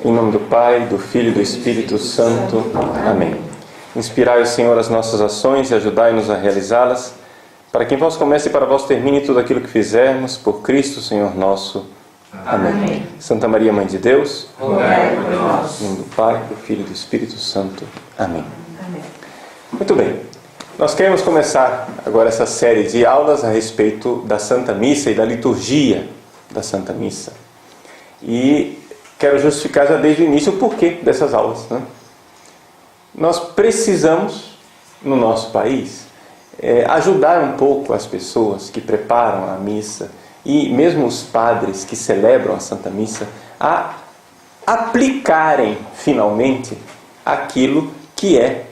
Em nome do Pai, do Filho e do Espírito Santo. Amém. Inspirai, Senhor, as nossas ações e ajudai-nos a realizá-las, para que em vós comece e para vós termine tudo aquilo que fizermos, por Cristo, Senhor nosso. Amém. Amém. Santa Maria, Mãe de Deus, rogai por nós. Em nome do Pai, do Filho e do Espírito Santo. Amém. Amém. Muito bem. Nós queremos começar agora essa série de aulas a respeito da Santa Missa e da liturgia da Santa Missa. E quero justificar já desde o início o porquê dessas aulas, né? Nós precisamos, no nosso país, ajudar um pouco as pessoas que preparam a missa e mesmo os padres que celebram a Santa Missa a aplicarem finalmente aquilo que é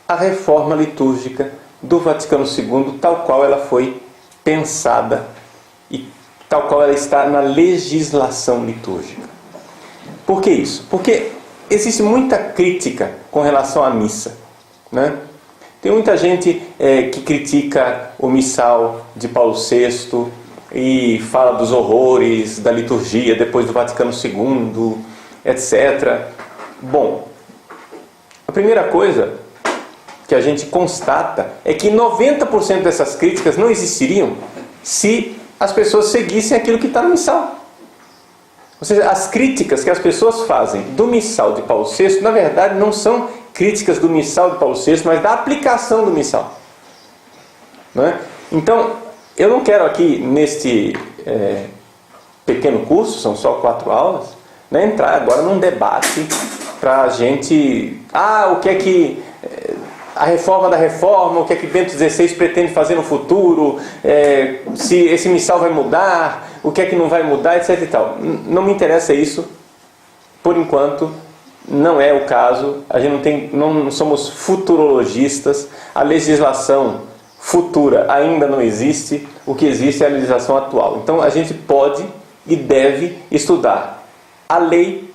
a reforma litúrgica do Vaticano II, tal qual ela foi pensada e tal qual ela está na legislação litúrgica. Por que isso? Porque existe muita crítica com relação à missa, né? Tem muita gente que critica o missal de Paulo VI e fala dos horrores da liturgia depois do Vaticano II, etc. Bom, a primeira coisa que a gente constata é que 90% dessas críticas não existiriam se as pessoas seguissem aquilo que está no missal. Ou seja, as críticas que as pessoas fazem do missal de Paulo VI, na verdade, não são críticas do missal de Paulo VI, mas da aplicação do missal. Não é? Então, eu não quero aqui, neste pequeno curso, são só 4 aulas, né, entrar agora num debate para a gente... o que é que... a reforma da reforma, o que é que Bento XVI pretende fazer no futuro, se esse missal vai mudar, o que é que não vai mudar, etc. e tal. Não me interessa isso, por enquanto, não é o caso. A gente não somos futurologistas, a legislação futura ainda não existe, o que existe é a legislação atual. Então a gente pode e deve estudar a lei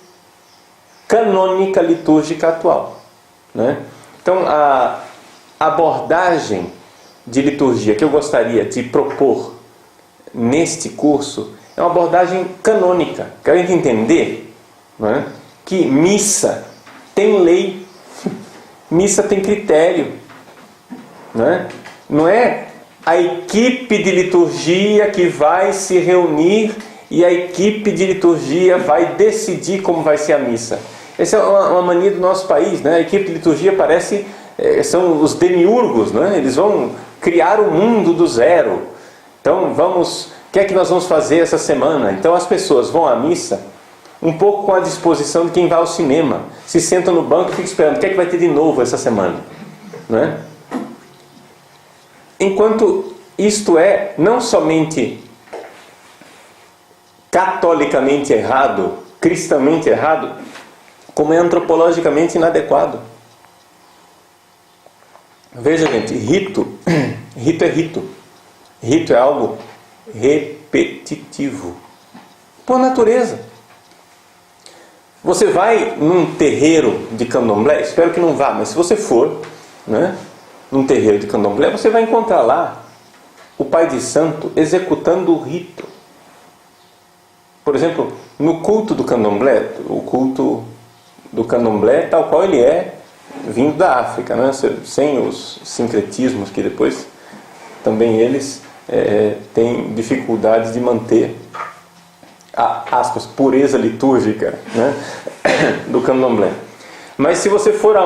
canônica litúrgica atual, né? Então, a abordagem de liturgia que eu gostaria de propor neste curso é uma abordagem canônica. Quero a gente entender, não é, que missa tem lei, missa tem critério. Não é a equipe de liturgia que vai se reunir e a equipe de liturgia vai decidir como vai ser a missa. Essa é uma mania do nosso país, né? A equipe de liturgia parece... são os demiurgos, né? Eles vão criar o mundo do zero. Então, o que é que nós vamos fazer essa semana? Então, as pessoas vão à missa um pouco com a disposição de quem vai ao cinema. Se senta no banco e fica esperando. O que é que vai ter de novo essa semana? Né? Enquanto isto é não somente catolicamente errado, cristamente errado, como é antropologicamente inadequado. Veja, gente, rito é rito. Rito é algo repetitivo, por natureza. Você vai num terreiro de candomblé, espero que não vá, mas se você for, né, num terreiro de candomblé, você vai encontrar lá o pai de santo executando o rito. Por exemplo, no culto do candomblé, o culto do candomblé tal qual ele é vindo da África, né? Sem os sincretismos que depois também eles têm dificuldades de manter a, aspas, pureza litúrgica, né? do candomblé. Mas se você for a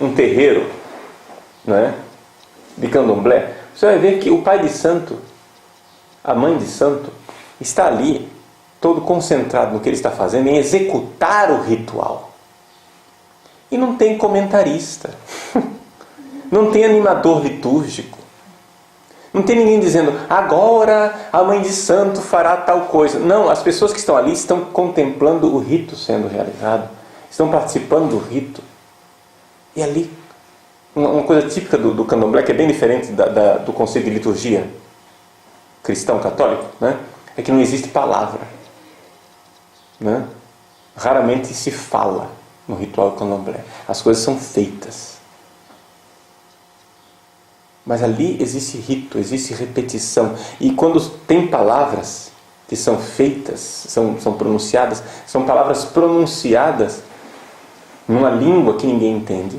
um terreiro, né, de candomblé, você vai ver que o pai de santo, a mãe de santo, está ali todo concentrado no que ele está fazendo, em executar o ritual. E não tem comentarista. Não tem animador litúrgico. Não tem ninguém dizendo, agora a mãe de santo fará tal coisa. Não, as pessoas que estão ali estão contemplando o rito sendo realizado. Estão participando do rito. E ali, uma coisa típica do candomblé, que é bem diferente do conceito de liturgia cristão católico, né? É que não existe palavra, né? Raramente se fala no ritual candomblé. As coisas são feitas. Mas ali existe rito, existe repetição. E quando tem palavras, que são feitas, são pronunciadas, são palavras pronunciadas numa língua que ninguém entende,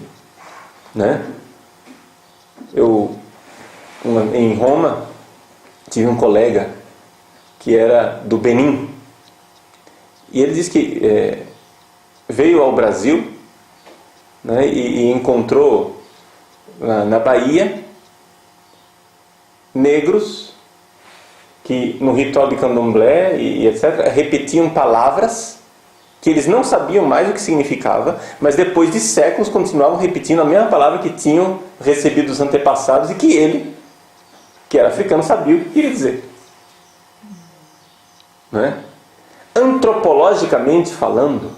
né? Em Roma, tive um colega que era do Benin, e ele disse que veio ao Brasil, né, e encontrou na Bahia negros que no ritual de candomblé e etc. repetiam palavras que eles não sabiam mais o que significava, mas depois de séculos continuavam repetindo a mesma palavra que tinham recebido dos antepassados e que ele, que era africano, sabia o que queria dizer. Não é? Antropologicamente falando,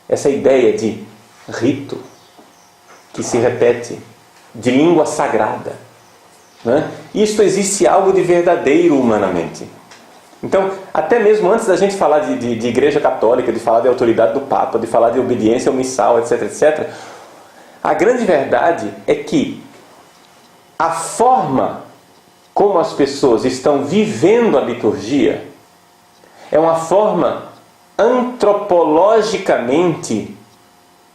essa ideia de rito que se repete, de língua sagrada, né? Isto existe algo de verdadeiro humanamente. Então, até mesmo antes da gente falar de igreja católica, de falar de autoridade do Papa, de falar de obediência omissal, etc, etc, a grande verdade é que a forma como as pessoas estão vivendo a liturgia é uma forma antropologicamente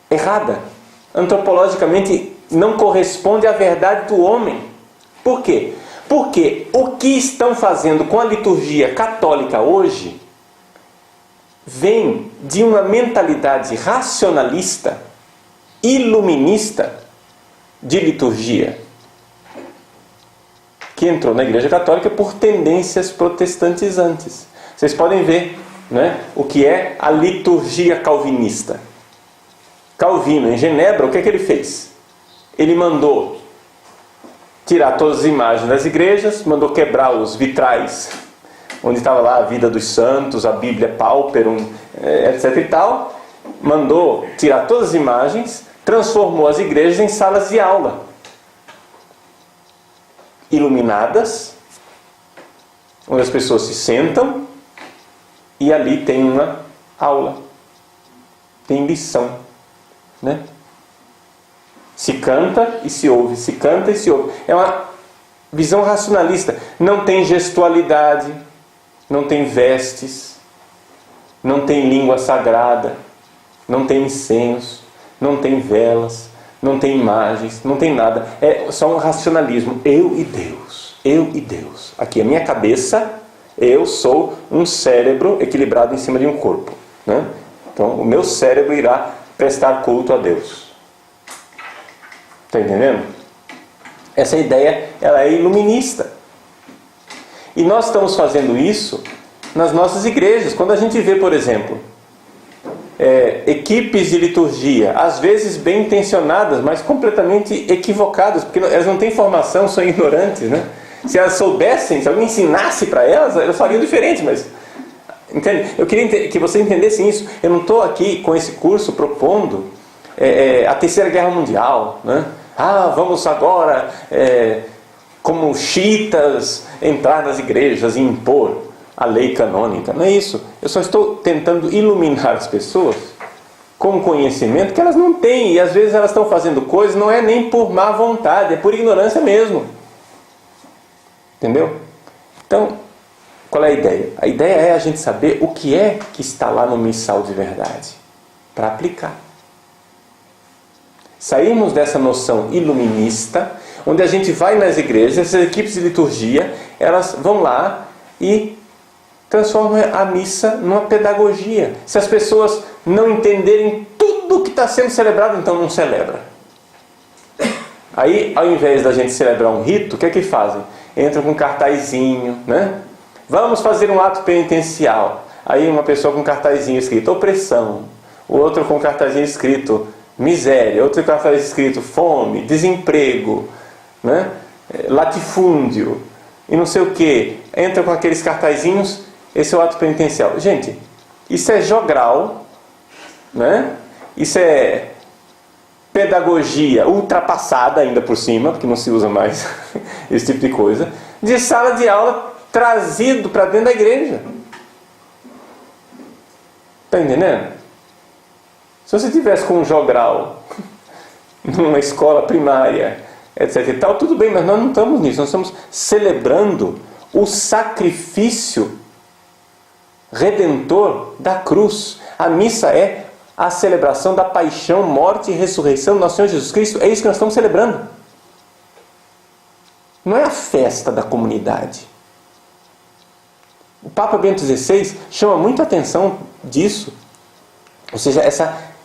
errada. Antropologicamente não corresponde à verdade do homem. Por quê? Porque o que estão fazendo com a liturgia católica hoje vem de uma mentalidade racionalista, iluminista de liturgia, que entrou na Igreja Católica por tendências protestantizantes. Vocês podem ver, né, o que é a liturgia calvinista. Calvino, em Genebra, o que é que ele fez? Ele mandou tirar todas as imagens das igrejas, mandou quebrar os vitrais, onde estava lá a vida dos santos, a Bíblia Pauperum, etc e tal. Mandou tirar todas as imagens, transformou as igrejas em salas de aula, iluminadas, onde as pessoas se sentam e ali tem uma aula, tem lição, né? Se canta e se ouve, se canta e se ouve. É uma visão racionalista. Não tem gestualidade, não tem vestes, não tem língua sagrada, não tem incenso, não tem velas, não tem imagens, não tem nada. É só um racionalismo. Eu e Deus. Eu e Deus. Aqui a minha cabeça, eu sou um cérebro equilibrado em cima de um corpo, né? Então o meu cérebro irá prestar culto a Deus. Está entendendo? Essa ideia, ela é iluminista. E nós estamos fazendo isso nas nossas igrejas. Quando a gente vê, por exemplo, equipes de liturgia, às vezes bem intencionadas, mas completamente equivocadas, porque elas não têm formação, são ignorantes, né? Se elas soubessem, se alguém ensinasse para elas fariam diferente, mas... Entende? Eu queria que você entendesse isso. Eu não estou aqui com esse curso propondo a Terceira Guerra Mundial, né? Vamos agora, como xiitas, entrar nas igrejas e impor a lei canônica. Não é isso. Eu só estou tentando iluminar as pessoas com conhecimento que elas não têm. E às vezes elas estão fazendo coisas, não é nem por má vontade, é por ignorância mesmo. Entendeu? Então, qual é a ideia? A ideia é a gente saber o que é que está lá no missal de verdade, para aplicar. Saímos dessa noção iluminista, onde a gente vai nas igrejas, essas equipes de liturgia, elas vão lá e transformam a missa numa pedagogia. Se as pessoas não entenderem tudo o que está sendo celebrado, então não celebra. Aí, ao invés da gente celebrar um rito, o que é que fazem? Entram com um cartazinho, né? Vamos fazer um ato penitencial. Aí uma pessoa com um cartazinho escrito opressão, o outro com um cartazinho escrito miséria, outro cartaz escrito fome, desemprego, né? Latifúndio e não sei o que. Entra com aqueles cartazinhos, esse é o ato penitencial. Gente, isso é jogral, né? Isso é pedagogia ultrapassada ainda por cima, porque não se usa mais esse tipo de coisa, de sala de aula trazido para dentro da igreja. Está entendendo? Se você tivesse com um jogral numa escola primária, etc e tal, tudo bem, mas nós não estamos nisso. Nós estamos celebrando o sacrifício redentor da cruz. A missa é a celebração da paixão, morte e ressurreição do nosso Senhor Jesus Cristo. É isso que nós estamos celebrando. Não é a festa da comunidade. O Papa Bento XVI chama muito a atenção disso. Ou seja,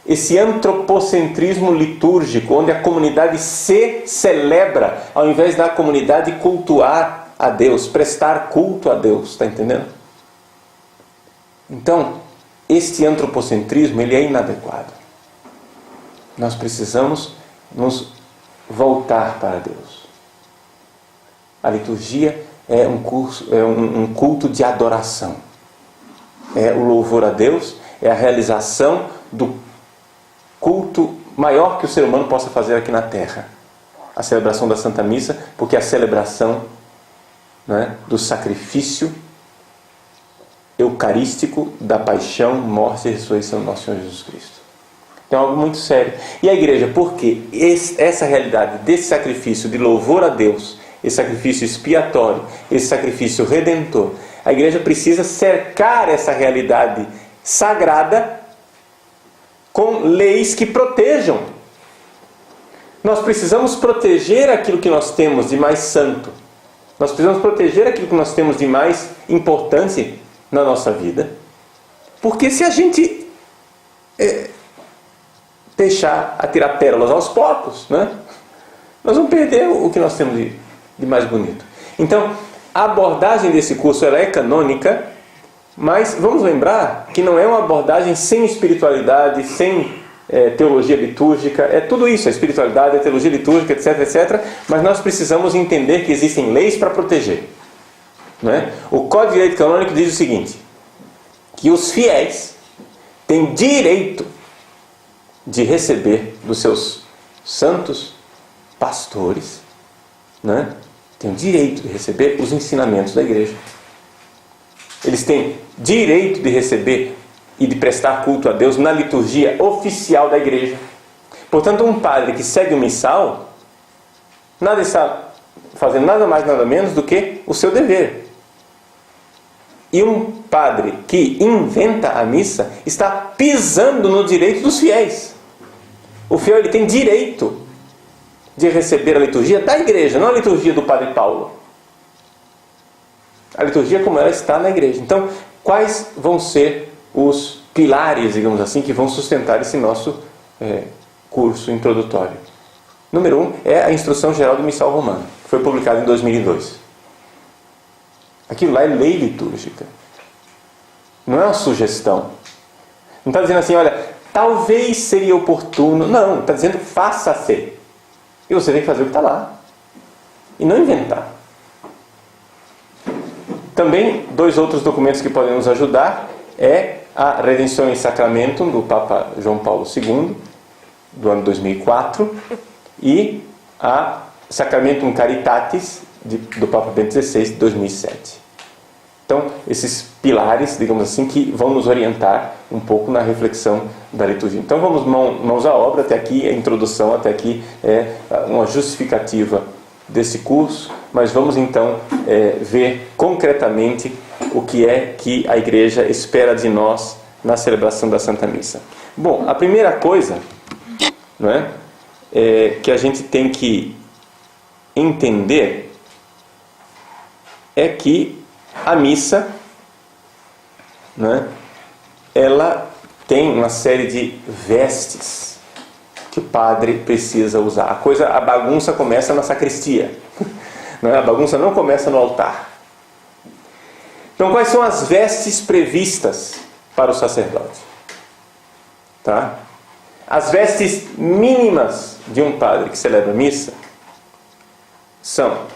esse antropocentrismo litúrgico, onde a comunidade se celebra, ao invés da comunidade cultuar a Deus, prestar culto a Deus. Está entendendo? Então, este antropocentrismo ele é inadequado. Nós precisamos nos voltar para Deus. A liturgia é um culto de adoração. É o louvor a Deus, é a realização do culto maior que o ser humano possa fazer aqui na Terra. A celebração da Santa Missa, porque é a celebração, né, do sacrifício eucarístico da paixão, morte e ressurreição do nosso Senhor Jesus Cristo. Então é algo muito sério. E a igreja, por quê? Essa realidade desse sacrifício de louvor a Deus, esse sacrifício expiatório, esse sacrifício redentor, a igreja precisa cercar essa realidade sagrada com leis que protejam. Nós precisamos proteger aquilo que nós temos de mais santo. Nós precisamos proteger aquilo que nós temos de mais importante na nossa vida. Porque se a gente deixar atirar pérolas aos porcos, né, nós vamos perder o que nós temos de mais bonito. Então, a abordagem desse curso ela é canônica, mas vamos lembrar que não é uma abordagem sem espiritualidade, sem teologia litúrgica. É tudo isso, a espiritualidade, a teologia litúrgica, etc, etc. Mas nós precisamos entender que existem leis para proteger. Não é? O Código de Direito Canônico diz o seguinte, que os fiéis têm direito de receber dos seus santos pastores, né? Têm o direito de receber os ensinamentos da igreja. Eles têm direito de receber e de prestar culto a Deus na liturgia oficial da igreja. Portanto, um padre que segue o missal, nada está fazendo nada mais, nada menos do que o seu dever. E um padre que inventa a missa está pisando no direito dos fiéis. O fiel ele tem direito de receber a liturgia da igreja, não a liturgia do Padre Paulo. A liturgia como ela está na igreja. Então, quais vão ser os pilares, digamos assim, que vão sustentar esse nosso curso introdutório? Número 1 é a Instrução Geral do Missal Romano, que foi publicada em 2002. Aquilo lá é lei litúrgica. Não é uma sugestão. Não está dizendo assim, olha, talvez seria oportuno. Não, está dizendo faça-se. E você tem que fazer o que está lá. E não inventar. Também, 2 outros documentos que podem nos ajudar é a Redemptionem Sacramentum, do Papa João Paulo II, do ano 2004, e a Sacramentum Caritatis, do Papa Bento XVI, de 2007. Então, esses pilares, digamos assim, que vão nos orientar um pouco na reflexão da liturgia. Então, vamos mãos à obra. Até aqui a introdução, até aqui é uma justificativa desse curso, mas vamos então ver concretamente o que é que a igreja espera de nós na celebração da Santa Missa. Bom, a primeira coisa, não é, que a gente tem que entender é que a missa, né, ela tem uma série de vestes que o padre precisa usar. A bagunça começa na sacristia. Não é? A bagunça não começa no altar. Então, quais são as vestes previstas para o sacerdote? Tá? As vestes mínimas de um padre que celebra a missa são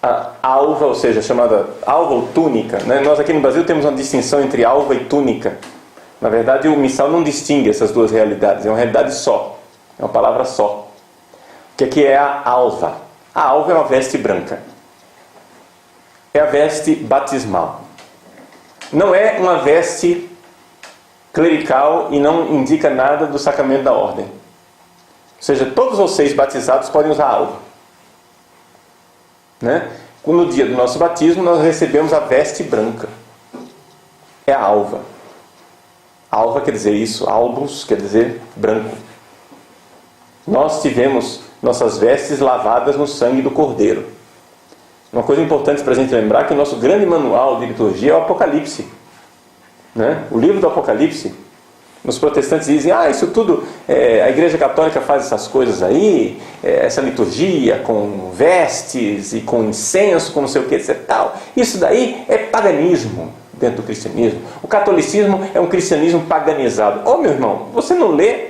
a alva, ou seja, chamada alva ou túnica, né? Nós aqui no Brasil temos uma distinção entre alva e túnica. Na verdade, o missal não distingue essas duas realidades, é uma realidade só, é uma palavra só. O que aqui é a alva? A alva é uma veste branca. É a veste batismal. Não é uma veste clerical e não indica nada do sacramento da ordem. Ou seja, todos vocês batizados podem usar a alva. Né? No dia do nosso batismo, nós recebemos a veste branca. é a alva. Alva quer dizer isso, albus quer dizer branco. Nós tivemos nossas vestes lavadas no sangue do Cordeiro. Uma coisa importante para a gente lembrar é que o nosso grande manual de liturgia é o Apocalipse. Né? O livro do Apocalipse, os protestantes dizem, isso tudo, a Igreja Católica faz essas coisas aí, essa liturgia com vestes e com incenso, com não sei o que, etc. Tal. Isso daí é paganismo dentro do cristianismo. O catolicismo é um cristianismo paganizado. Meu irmão, você não lê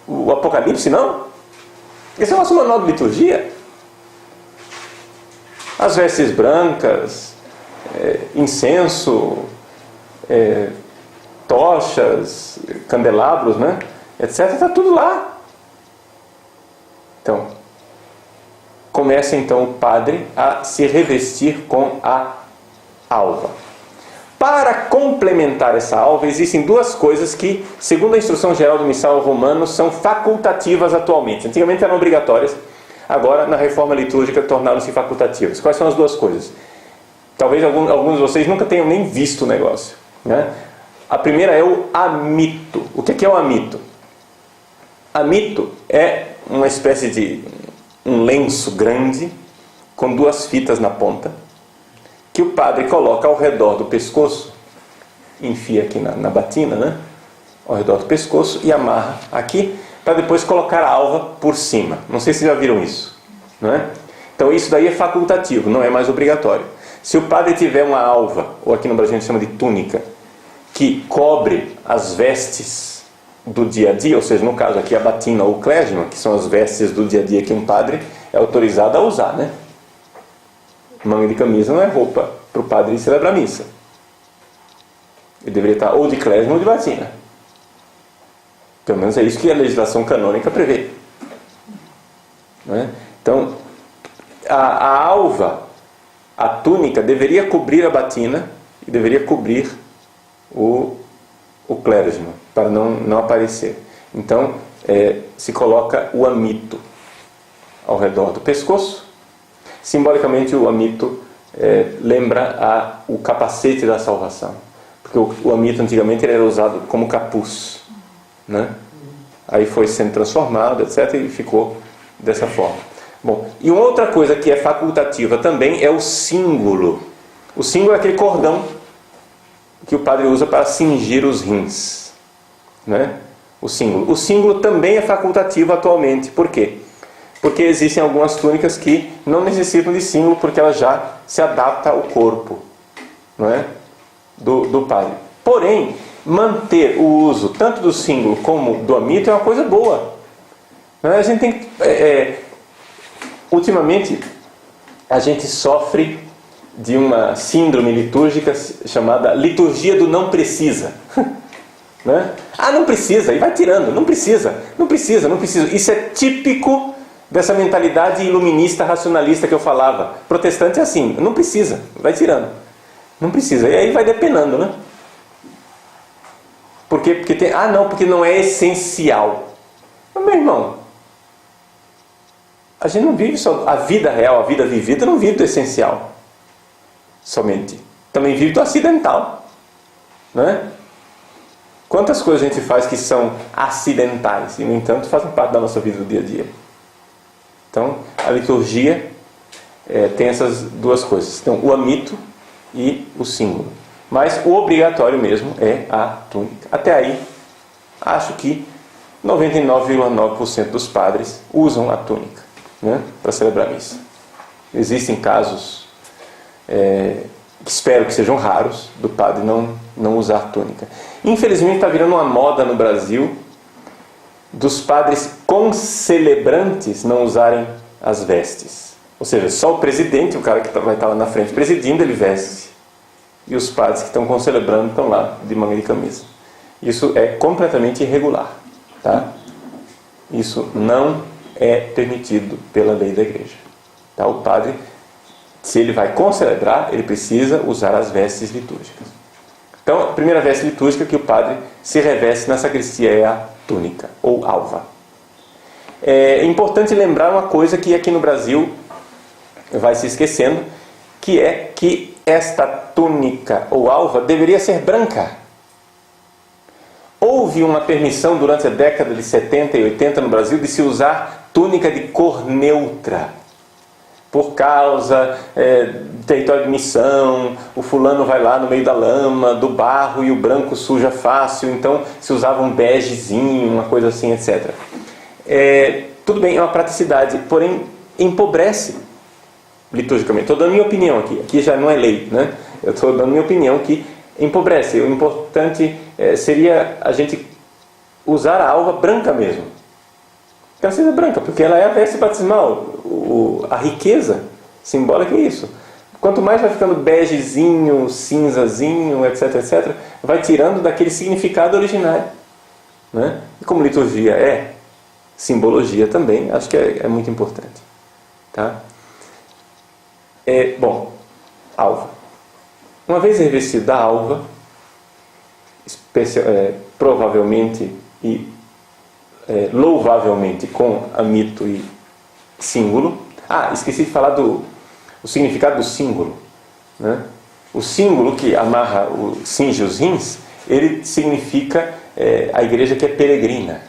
o Apocalipse, não? Esse é o nosso manual de liturgia. As vestes brancas, incenso, tochas, candelabros, né? etc. Está tudo lá. Então, começa então o padre a se revestir com a alva. Para complementar essa alva, existem duas coisas que, segundo a instrução geral do missal romano, são facultativas atualmente. Antigamente eram obrigatórias, agora na reforma litúrgica tornaram-se facultativas. Quais são as duas coisas? Talvez alguns de vocês nunca tenham nem visto o negócio, né? A primeira é o amito. O que é o amito? Amito é uma espécie de um lenço grande com duas fitas na ponta, que o padre coloca ao redor do pescoço, enfia aqui na batina, né? Ao redor do pescoço e amarra aqui, para depois colocar a alva por cima. Não sei se vocês já viram isso, não é? Então isso daí é facultativo, não é mais obrigatório. Se o padre tiver uma alva, ou aqui no Brasil a gente chama de túnica, que cobre as vestes do dia a dia, ou seja, no caso aqui a batina ou o clésima, que são as vestes do dia a dia que um padre é autorizado a usar, né? Manga de camisa não é roupa para o padre celebrar a missa. Ele deveria estar ou de clésima ou de batina. Pelo menos é isso que a legislação canônica prevê. Não é? Então, a alva, a túnica, deveria cobrir a batina e deveria cobrir o clésima, para não aparecer. Então, se coloca o amito ao redor do pescoço. Simbolicamente, o amito lembra o capacete da salvação. Porque o amito, antigamente, ele era usado como capuz, né? Aí foi sendo transformado, etc., e ficou dessa forma. Bom, e uma outra coisa que é facultativa também é o símbolo. O símbolo é aquele cordão que o padre usa para cingir os rins, né? O símbolo também é facultativo atualmente. Por quê? Porque existem algumas túnicas que não necessitam de símbolo, porque ela já se adapta ao corpo, não é? do padre. Porém, manter o uso tanto do símbolo como do amito é uma coisa boa. Não é? A gente tem ultimamente a gente sofre de uma síndrome litúrgica chamada liturgia do não precisa. Né? Não precisa, e vai tirando, não precisa. Isso é típico dessa mentalidade iluminista, racionalista que eu falava. Protestante é assim, não precisa, vai tirando. Não precisa, e aí vai depenando, né? Por quê? Porque não é essencial. Mas, meu irmão, a gente não vive só a vida real, a vida vivida não vive do essencial somente. Também vive do acidental, né? Quantas coisas a gente faz que são acidentais e, no entanto, fazem parte da nossa vida do dia a dia. Então, a liturgia tem essas duas coisas. Então, o amito e o símbolo. Mas o obrigatório mesmo é a túnica. Até aí, acho que 99,9% dos padres usam a túnica, né, para celebrar a missa. Existem casos, espero que sejam raros, do padre não usar túnica. Infelizmente está virando uma moda no Brasil dos padres concelebrantes não usarem as vestes. Ou seja, só o presidente, o cara que vai estar lá na frente presidindo, ele veste. E os padres que estão concelebrando estão lá de manga de camisa. Isso é completamente irregular, tá? Isso não é permitido pela lei da igreja, tá? O padre, se ele vai concelebrar, ele precisa usar as vestes litúrgicas. Então, a primeira veste litúrgica que o padre se reveste na sacristia é a túnica, ou alva. É importante lembrar uma coisa que aqui no Brasil vai se esquecendo, que é que esta túnica ou alva deveria ser branca. Houve uma permissão durante a década de 70 e 80 no Brasil de se usar túnica de cor neutra. Por causa do território de missão, o fulano vai lá no meio da lama, do barro, e o branco suja fácil, então se usava um begezinho, uma coisa assim, etc. Tudo bem, é uma praticidade, porém empobrece liturgicamente. Estou dando minha opinião aqui já não é lei, né? Eu estou dando minha opinião que empobrece. O importante seria a gente usar a alva branca mesmo. Que ela seja branca, porque ela é a veste batismal. A riqueza simbólica é isso. Quanto mais vai ficando begezinho, cinzazinho, etc, etc, vai tirando daquele significado originário, né? E como liturgia é simbologia também, acho que é muito importante. Tá? Bom, alva. Uma vez revestido da alva, provavelmente e louvavelmente com amito e símbolo. Esqueci de falar o significado do símbolo, né? O símbolo que amarra, cinge os rins, ele significa a igreja que é peregrina.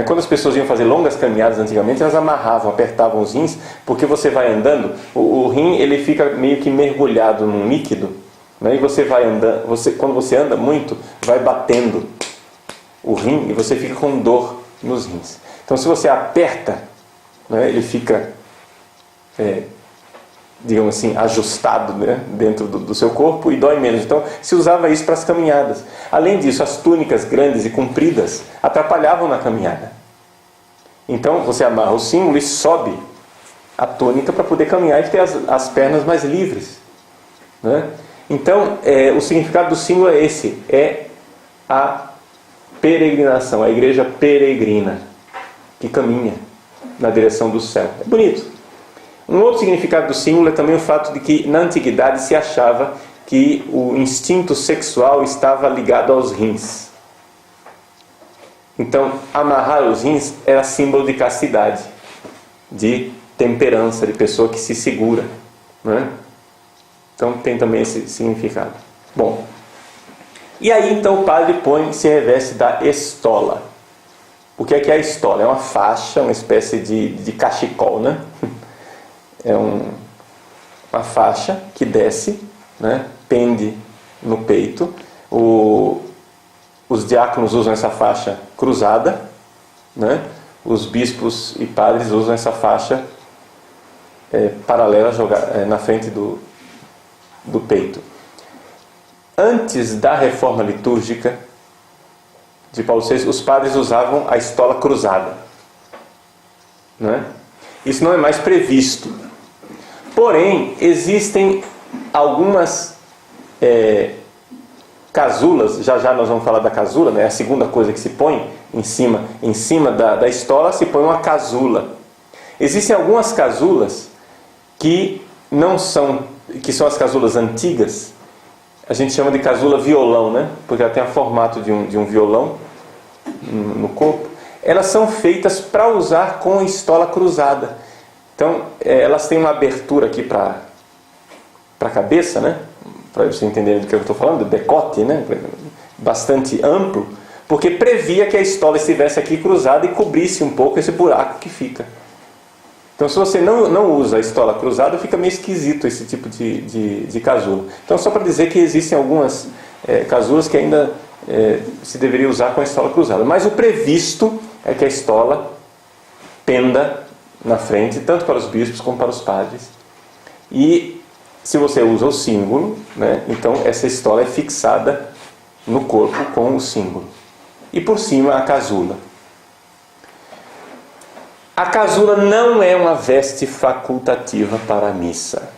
Quando as pessoas iam fazer longas caminhadas antigamente, elas amarravam, apertavam os rins, porque você vai andando, o rim ele fica meio que mergulhado num líquido, né? E você vai andando, quando você anda muito, vai batendo o rim e você fica com dor nos rins. Então, se você aperta, né, ele fica, digamos assim, ajustado, né, dentro do seu corpo e dói menos. Então, se usava isso para as caminhadas. Além disso, as túnicas grandes e compridas atrapalhavam na caminhada. Então, você amarra o símbolo e sobe a túnica para poder caminhar e ter as pernas mais livres, né? Então, o significado do símbolo é esse, é a peregrinação, a igreja peregrina, que caminha na direção do céu. É bonito. Um outro significado do símbolo é também o fato de que na antiguidade se achava que o instinto sexual estava ligado aos rins. Então, amarrar os rins era símbolo de castidade, de temperança, de pessoa que se segura, né? Então tem também esse significado. Bom, e aí então o padre se reveste da estola. O que é a estola? É uma faixa, uma espécie de cachecol, né? É uma faixa que desce, né? Pende no peito. Os diáconos usam essa faixa cruzada, né? Os bispos e padres usam essa faixa paralela na frente do peito. Antes da reforma litúrgica de Paulo VI, os padres usavam a estola cruzada, né? Isso não é mais previsto. Porém, existem algumas casulas, já nós vamos falar da casula, né? A segunda coisa que se põe em cima da estola, se põe uma casula. Existem algumas casulas que são as casulas antigas. A gente chama de casula violão, né? Porque ela tem o formato de um violão no corpo. Elas são feitas para usar com a estola cruzada. Então, elas têm uma abertura aqui para a cabeça, né? Para você entender do que eu estou falando, decote, né? Bastante amplo, porque previa que a estola estivesse aqui cruzada e cobrisse um pouco esse buraco que fica. Então, se você não usa a estola cruzada, fica meio esquisito esse tipo de casula. Então, só para dizer que existem algumas casulas que ainda se deveria usar com a estola cruzada. Mas o previsto é que a estola penda na frente, tanto para os bispos como para os padres. E se você usa o símbolo, né, então essa estola é fixada no corpo com o símbolo. E por cima a casula. A casula não é uma veste facultativa para a missa.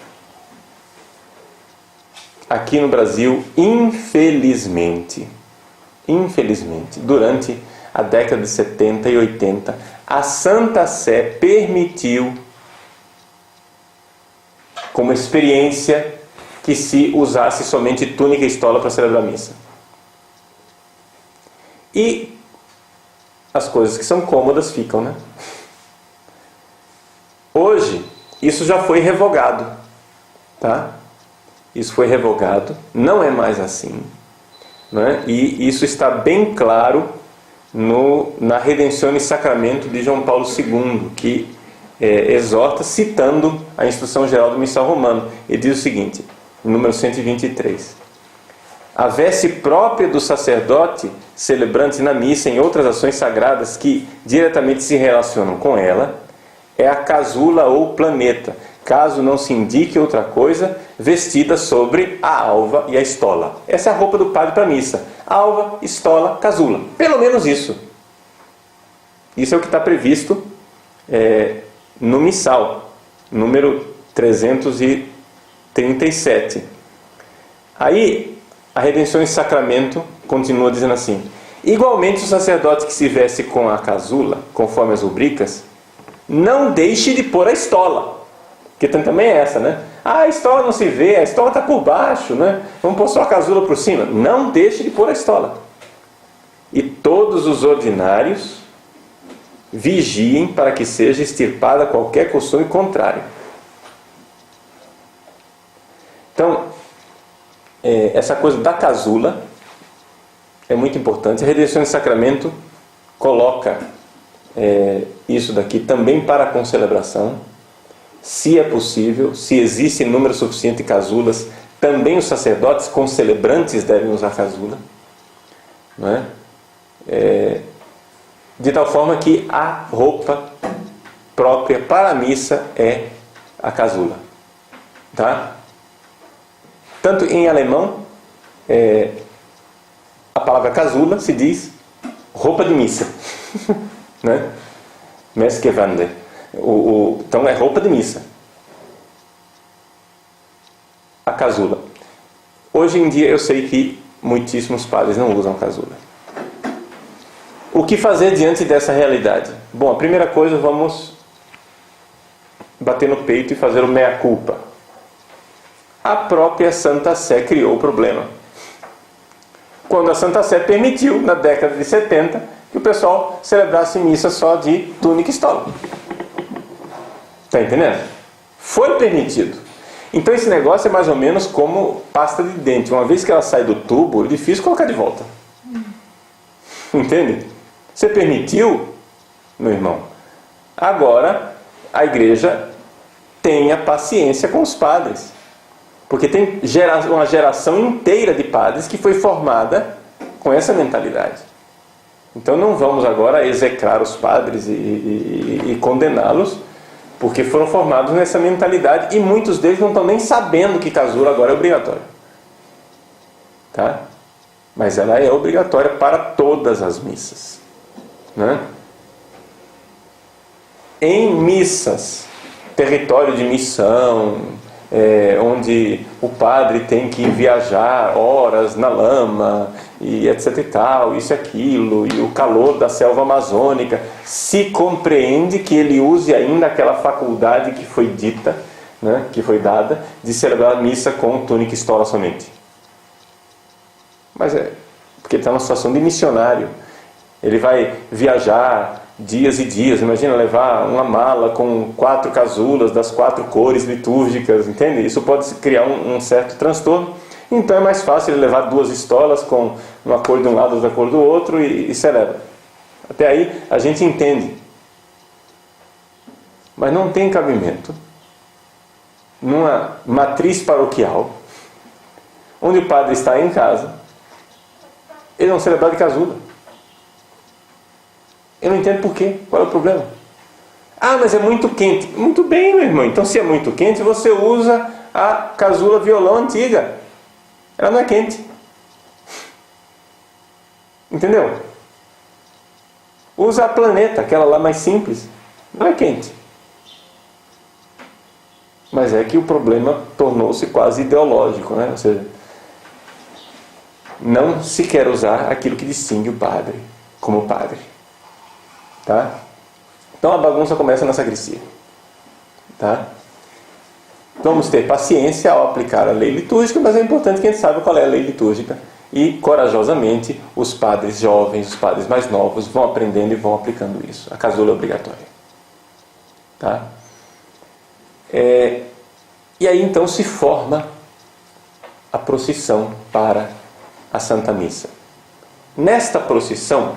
Aqui no Brasil, infelizmente, durante a década de 70 e 80, a Santa Sé permitiu, como experiência, que se usasse somente túnica e estola para celebrar a missa. E as coisas que são cômodas ficam, né? Hoje, isso já foi revogado, tá? Isso foi revogado, não é mais assim, né? E isso está bem claro na Redemptione Sacramento de João Paulo II, que exorta, citando a Instrução Geral do Missal Romano. Ele diz o seguinte, número 123: a veste própria do sacerdote celebrante na missa em outras ações sagradas que diretamente se relacionam com ela é a casula ou planeta, caso não se indique outra coisa, vestida sobre a alva e a estola. Essa é a roupa do padre para a missa: alva, estola, casula. Pelo menos isso. Isso é o que está previsto no missal, número 337. Aí, a Redemptione Sacramento continua dizendo assim: igualmente o sacerdote que se veste com a casula, conforme as rubricas, não deixe de pôr a estola. Porque também é essa, né? A estola não se vê, a estola está por baixo, né? Vamos pôr só a casula por cima. Não deixe de pôr a estola. E todos os ordinários vigiem para que seja extirpada qualquer costume contrário. Então, essa coisa da casula é muito importante. A Redemptione Sacramento coloca isso daqui também para a concelebração. Se é possível, se existe número suficiente de casulas, também os sacerdotes concelebrantes devem usar casula, não é? De tal forma que a roupa própria para a missa é a casula, tá? Tanto em alemão, a palavra casula se diz roupa de missa, né? Messgewande. Então é roupa de missa, a casula. Hoje em dia eu sei que muitíssimos padres não usam casula. O que fazer diante dessa realidade? Bom, a primeira coisa, vamos bater no peito e fazer o mea-culpa. A própria Santa Sé criou o problema. Quando a Santa Sé permitiu, na década de 70, que o pessoal celebrasse missa só de túnica e estola. Está entendendo? Foi permitido. Então esse negócio é mais ou menos como pasta de dente. Uma vez que ela sai do tubo, é difícil colocar de volta. Entende? Você permitiu, meu irmão. Agora a igreja tenha paciência com os padres. Porque tem uma geração inteira de padres que foi formada com essa mentalidade. Então não vamos agora execrar os padres e condená-los, porque foram formados nessa mentalidade e muitos deles não estão nem sabendo que casula agora é obrigatória. Tá? Mas ela é obrigatória para todas as missas, né? Em missas, território de missão, onde o padre tem que viajar horas na lama e etc e tal, isso e aquilo, e o calor da selva amazônica, se compreende que ele use ainda aquela faculdade que foi dita, né, que foi dada, de celebrar a missa com túnica e estola somente. Mas porque ele está numa situação de missionário. Ele vai viajar dias e dias. Imagina levar uma mala com 4 casulas das 4 cores litúrgicas, entende? Isso pode criar um certo transtorno. Então é mais fácil ele levar 2 estolas com uma cor de um lado e outra cor do outro e celebra. Até aí a gente entende. Mas não tem cabimento numa matriz paroquial, onde o padre está em casa, ele não celebrar de casula. Eu não entendo por quê. Qual é o problema? Ah, mas é muito quente. Muito bem, meu irmão. Então, se é muito quente, você usa a casula violão antiga. Ela não é quente. Entendeu? Usa a planeta, aquela lá mais simples. Não é quente. Mas é que o problema tornou-se quase ideológico, né? Ou seja, não se quer usar aquilo que distingue o padre como padre. Tá? Então a bagunça começa na sacristia. Tá? Vamos ter paciência ao aplicar a lei litúrgica, mas é importante que a gente saiba qual é a lei litúrgica. E, corajosamente, os padres jovens, os padres mais novos, vão aprendendo e vão aplicando isso. A casula é obrigatória. Tá? E aí, então, se forma a procissão para a Santa Missa. Nesta procissão,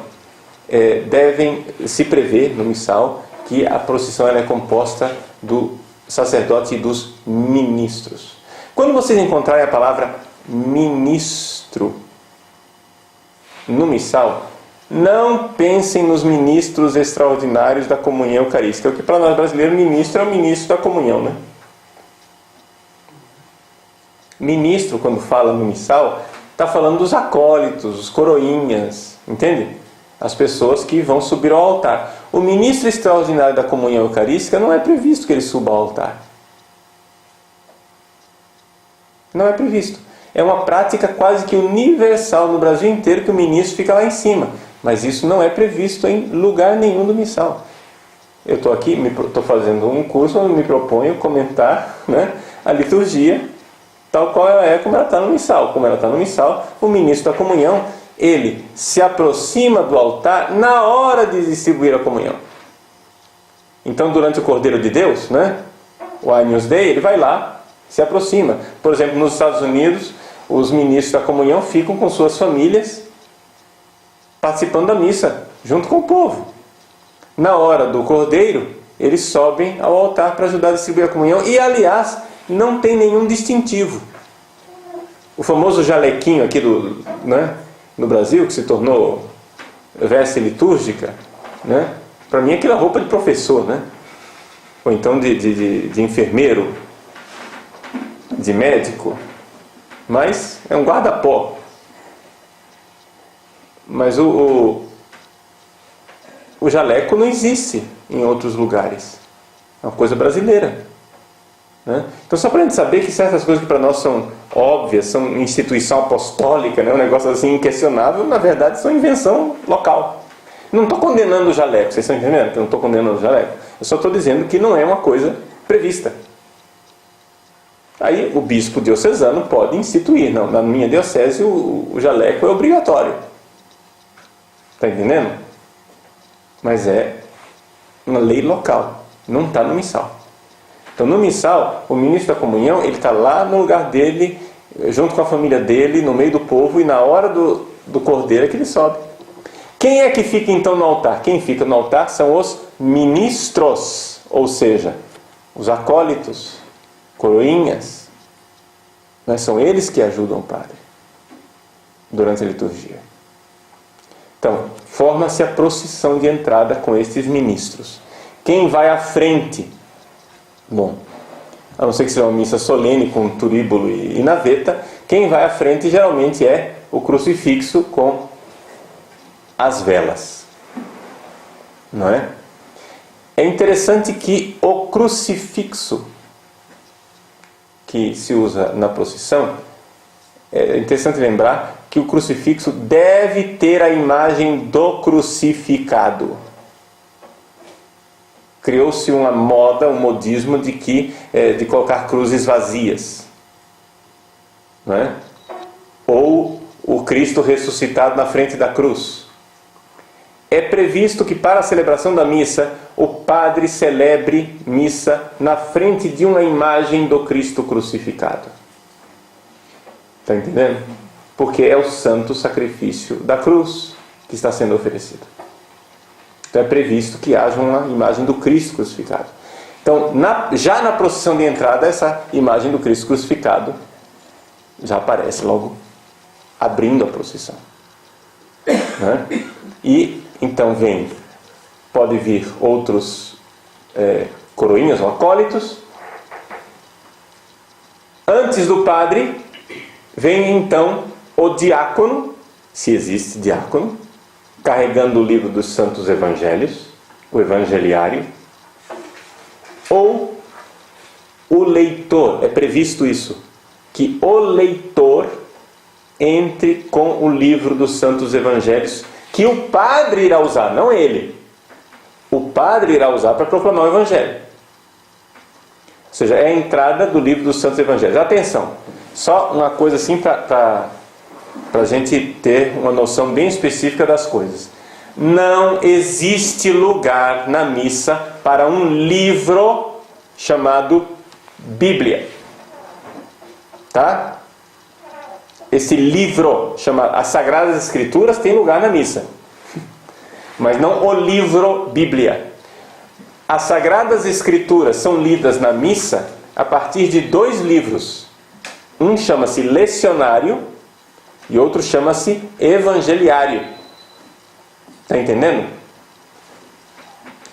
devem se prever no missal que a procissão ela é composta do sacerdote e dos ministros. Quando vocês encontrarem a palavra ministro no missal, não pensem nos ministros extraordinários da comunhão eucarística, porque para nós brasileiros ministro é o ministro da comunhão, né? Ministro, quando fala no missal, está falando dos acólitos, os coroinhas, entende? As pessoas que vão subir ao altar. O ministro extraordinário da comunhão eucarística não é previsto que ele suba ao altar. Não é previsto. É uma prática quase que universal no Brasil inteiro que o ministro fica lá em cima. Mas isso não é previsto em lugar nenhum do missal. Eu estou aqui, estou fazendo um curso onde me proponho comentar, né, a liturgia tal qual ela é, como ela está no missal. Como ela está no missal, o ministro da comunhão, ele se aproxima do altar na hora de distribuir a comunhão. Então, durante o Cordeiro de Deus, né, o Agnus Dei, ele vai lá, se aproxima. Por exemplo, nos Estados Unidos, os ministros da comunhão ficam com suas famílias participando da missa, junto com o povo. Na hora do Cordeiro, eles sobem ao altar para ajudar a distribuir a comunhão. E, aliás, não tem nenhum distintivo. O famoso jalequinho aqui no Brasil, que se tornou veste litúrgica, né? Para mim aquilo é roupa de professor, né? Ou então de enfermeiro, de médico, mas é um guarda-pó. Mas o jaleco não existe em outros lugares. É uma coisa brasileira, né? Então, só para a gente saber que certas coisas que para nós são óbvias, são instituição apostólica, né? Um negócio assim inquestionável, na verdade são invenção local. Não estou condenando o jaleco, vocês estão entendendo? Eu não estou condenando o jaleco. Eu só estou dizendo que não é uma coisa prevista. Aí o bispo diocesano pode instituir. Não, na minha diocese o jaleco é obrigatório. Está entendendo? Mas é uma lei local, não está no missal. Então, no missal, o ministro da comunhão, ele está lá no lugar dele, junto com a família dele, no meio do povo, e na hora do cordeiro é que ele sobe. Quem é que fica então no altar? Quem fica no altar são os ministros, ou seja, os acólitos, coroinhas. Né? São eles que ajudam o padre durante a liturgia. Então, forma-se a procissão de entrada com estes ministros. Quem vai à frente? Bom, a não ser que seja uma missa solene com turíbulo e naveta, quem vai à frente geralmente é o crucifixo com as velas. Não é? É interessante que o crucifixo que se usa na procissão, é interessante lembrar que o crucifixo deve ter a imagem do crucificado. Criou-se uma moda, um modismo de colocar cruzes vazias, não é? Ou o Cristo ressuscitado na frente da cruz. É previsto que para a celebração da missa, o padre celebre missa na frente de uma imagem do Cristo crucificado. Está entendendo? Porque é o santo sacrifício da cruz que está sendo oferecido. Então é previsto que haja uma imagem do Cristo crucificado. Então, já na procissão de entrada, essa imagem do Cristo crucificado já aparece logo abrindo a procissão. Né? E então pode vir outros coroinhas ou acólitos. Antes do padre, vem então o diácono, se existe diácono, carregando o livro dos Santos Evangelhos, o evangeliário, ou o leitor. É previsto isso, que o leitor entre com o livro dos Santos Evangelhos, que o padre irá usar, não ele. O padre irá usar para proclamar o Evangelho. Ou seja, é a entrada do livro dos Santos Evangelhos. Atenção, só uma coisa assim para a gente ter uma noção bem específica das coisas. Não existe lugar na missa para um livro chamado Bíblia. Tá? esse livro, chama as Sagradas Escrituras, tem lugar na missa. Mas não o livro Bíblia. As Sagradas Escrituras são lidas na missa a partir de 2 livros. Um chama-se Lecionário e outro chama-se Evangeliário. Está entendendo?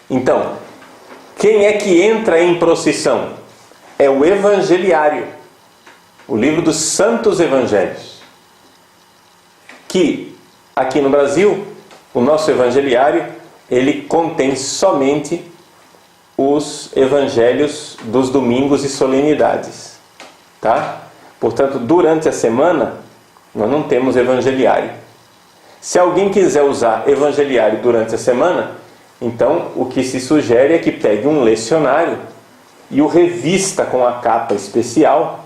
Então, quem é que entra em procissão? É o Evangeliário, o livro dos Santos Evangelhos. Que, aqui no Brasil, o nosso Evangeliário, ele contém somente os Evangelhos dos domingos e solenidades. Tá? Portanto, durante a semana, nós não temos Evangeliário. Se alguém quiser usar Evangeliário durante a semana, então o que se sugere é que pegue um lecionário e o revista com a capa especial,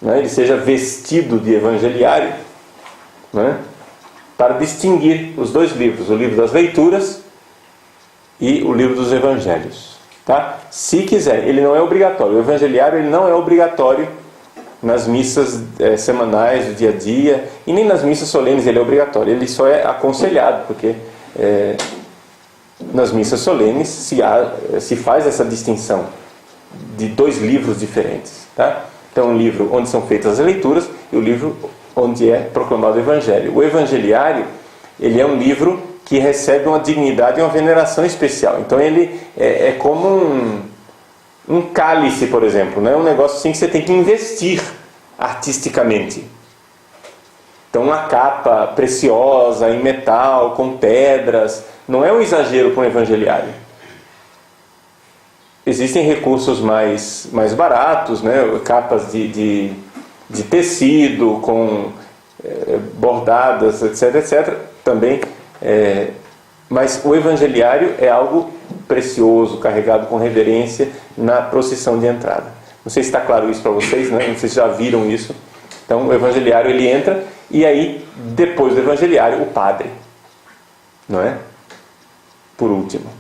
né? Ele seja vestido de Evangeliário, né? Para distinguir os 2 livros, o livro das leituras e o livro dos Evangelhos. Tá? Se quiser, ele não é obrigatório. O Evangeliário ele não é obrigatório nas missas semanais do dia a dia, e nem nas missas solenes ele é obrigatório. Ele só é aconselhado, porque nas missas solenes se faz essa distinção de 2 livros diferentes. Tá? Então, um livro onde são feitas as leituras e o livro onde é proclamado o Evangelho. O Evangeliário, ele é um livro que recebe uma dignidade e uma veneração especial. Então, ele é como um cálice, por exemplo, né? Um negócio assim que você tem que investir artisticamente. Então, uma capa preciosa, em metal, com pedras, não é um exagero para um evangeliário. Existem recursos mais baratos, né? Capas de tecido, com bordadas, etc. Também, mas o evangeliário é algo precioso, carregado com reverência na procissão de entrada. Não sei se está claro isso para vocês, né? Não sei se já viram isso. Então, o evangeliário ele entra, e aí, depois do evangeliário, o padre, não é? Por último,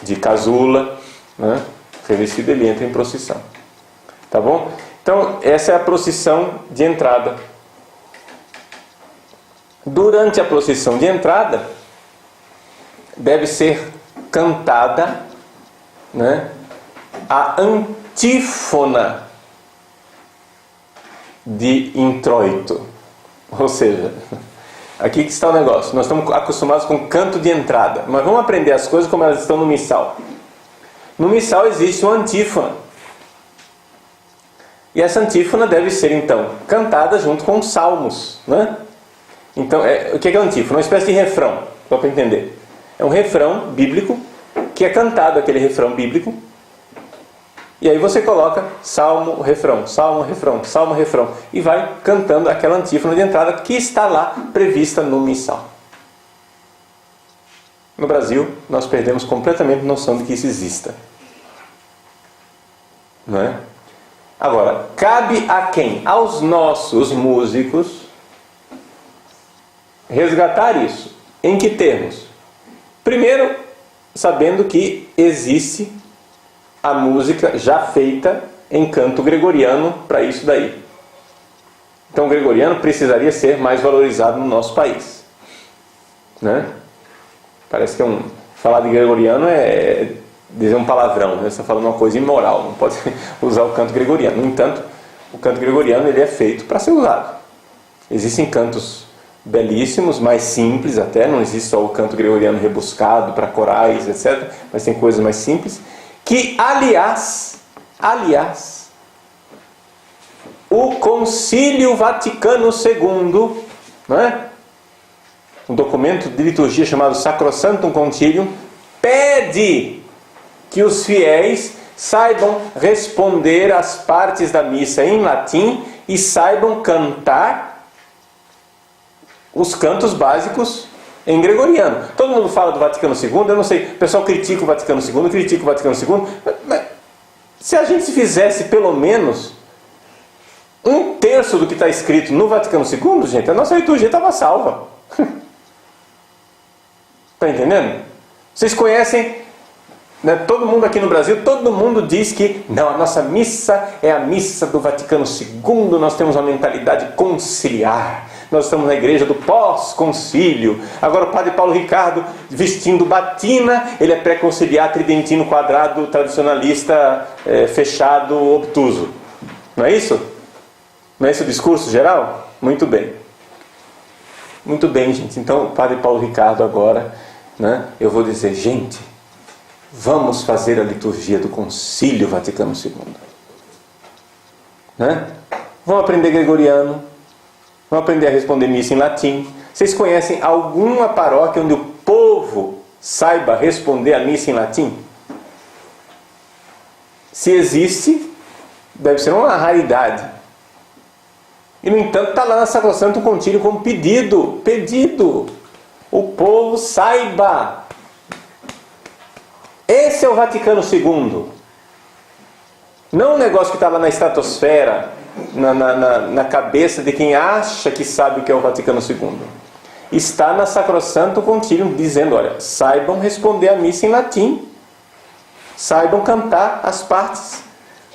de casula, né? Revestido, ele entra em procissão. Tá bom? Então, essa é a procissão de entrada. Durante a procissão de entrada, deve ser cantada, né, a antífona de introito. Ou seja, aqui que está o negócio. Nós estamos acostumados com canto de entrada, mas vamos aprender as coisas como elas estão no missal. No missal existe uma antífona. E essa antífona deve ser, então, cantada junto com os salmos, né? Então, o que é antífona? Uma espécie de refrão, só para entender. É um refrão bíblico, que é cantado aquele refrão bíblico, e aí você coloca salmo, refrão, salmo, refrão, salmo, refrão, e vai cantando aquela antífona de entrada que está lá prevista no missal. No Brasil, nós perdemos completamente noção de que isso exista. Não é? Agora, cabe a quem? Aos nossos músicos resgatar isso. Em que termos? Primeiro, sabendo que existe a música já feita em canto gregoriano para isso daí. Então, o gregoriano precisaria ser mais valorizado no nosso país, né? Parece que falar de gregoriano é dizer um palavrão, né? Você está falando uma coisa imoral, não pode usar o canto gregoriano. No entanto, o canto gregoriano ele é feito para ser usado. Existem cantos belíssimos, mais simples até, não existe só o canto gregoriano rebuscado para corais, etc., mas tem coisas mais simples, que, aliás, o Concílio Vaticano II, né? Um documento de liturgia chamado Sacrosanctum Concilium, pede que os fiéis saibam responder às partes da missa em latim e saibam cantar os cantos básicos em gregoriano. Todo mundo fala do Vaticano II, eu não sei, o pessoal critica o Vaticano II, mas se a gente fizesse pelo menos 1/3 do que está escrito no Vaticano II, gente, a nossa liturgia estava salva. Está entendendo? Vocês conhecem né, todo mundo aqui no Brasil, todo mundo diz que não, a nossa missa é a missa do Vaticano II, nós temos uma mentalidade conciliar, nós estamos na igreja do pós-concílio. Agora o padre Paulo Ricardo, vestindo batina, ele é pré-conciliar, tridentino, quadrado, tradicionalista, fechado, obtuso. Não é isso? Não é esse o discurso geral? Muito bem. Muito bem, gente. Então, o padre Paulo Ricardo agora, né, eu vou dizer, gente, vamos fazer a liturgia do Concílio Vaticano II. Né? Vamos aprender gregoriano, vamos aprender a responder missa em latim. Vocês conhecem alguma paróquia onde o povo saiba responder a missa em latim? Se existe, deve ser uma raridade. E, no entanto, está lá na Sacrosanto Concílio como pedido. O povo saiba. Esse é o Vaticano II. Não um negócio que está lá na estratosfera, na cabeça de quem acha que sabe o que é o Vaticano II. Está na Sacrosanto Concílio dizendo, olha, saibam responder a missa em latim. Saibam cantar as partes,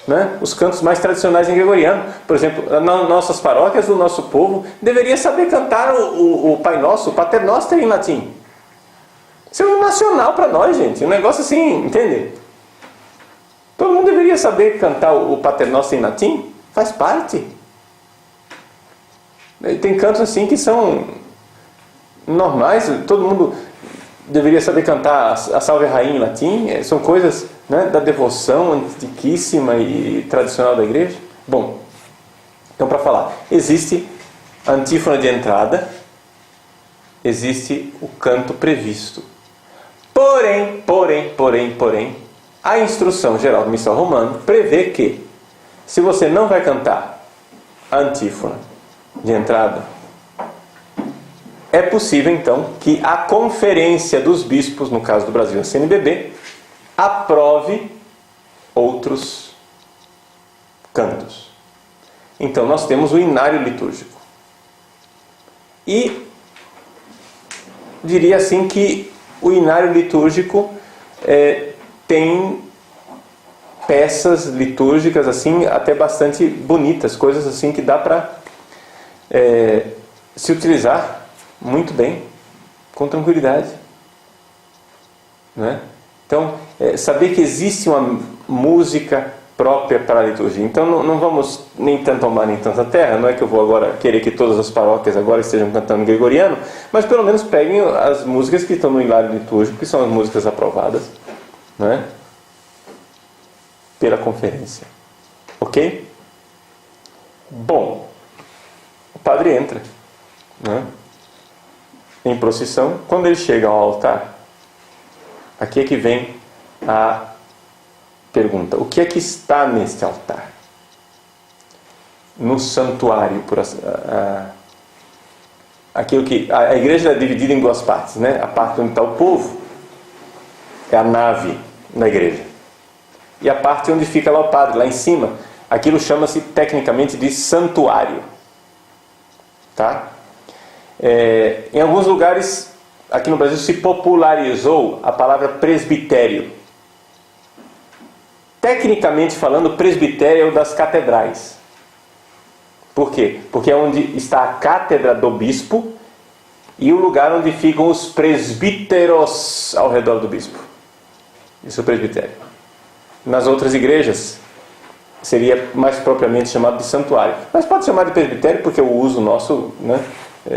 né? Os cantos mais tradicionais em gregoriano. Por exemplo, nas nossas paróquias, o nosso povo deveria saber cantar o Pai Nosso, o Pater Noster em latim. Isso é um nacional para nós, gente. Um negócio assim, entende? Todo mundo deveria saber cantar o Pater Noster em latim. Faz parte. E tem cantos assim que são normais. Todo mundo deveria saber cantar a Salve Rainha em latim. São coisas, né, da devoção antiquíssima e tradicional da igreja. Bom, então para falar, existe a antífona de entrada, existe o canto previsto. Porém, a instrução geral do missal romano prevê que, se você não vai cantar a antífona de entrada, é possível então que a Conferência dos Bispos, no caso do Brasil a CNBB, aprove outros cantos. Então nós temos o inário litúrgico. E diria assim que o inário litúrgico tem peças litúrgicas assim até bastante bonitas, coisas assim que dá para se utilizar muito bem, com tranquilidade, né? Então, saber que existe uma música própria para a liturgia. Então não vamos nem tanto ao mar nem tanto à terra. Não é que eu vou agora querer que todas as paróquias agora estejam cantando gregoriano, mas pelo menos peguem as músicas que estão no hilário litúrgico, que são as músicas aprovadas, né, pela conferência. Ok? Bom, o padre entra, né, em procissão. Quando ele chega ao altar, aqui é que vem a pergunta: o que é que está neste altar? No santuário, aquilo que a igreja é dividida em duas partes, né? A parte onde está o povo é a nave da igreja, e a parte onde fica lá o padre, lá em cima, aquilo chama-se tecnicamente de santuário, tá? Em alguns lugares aqui no Brasil se popularizou a palavra presbitério. Tecnicamente falando, presbitério é o das catedrais. Por quê? Porque é onde está a cátedra do bispo e o lugar onde ficam os presbíteros ao redor do bispo. Isso é o presbitério. Nas outras igrejas seria mais propriamente chamado de santuário. Mas pode chamar de presbitério porque o uso nosso, né,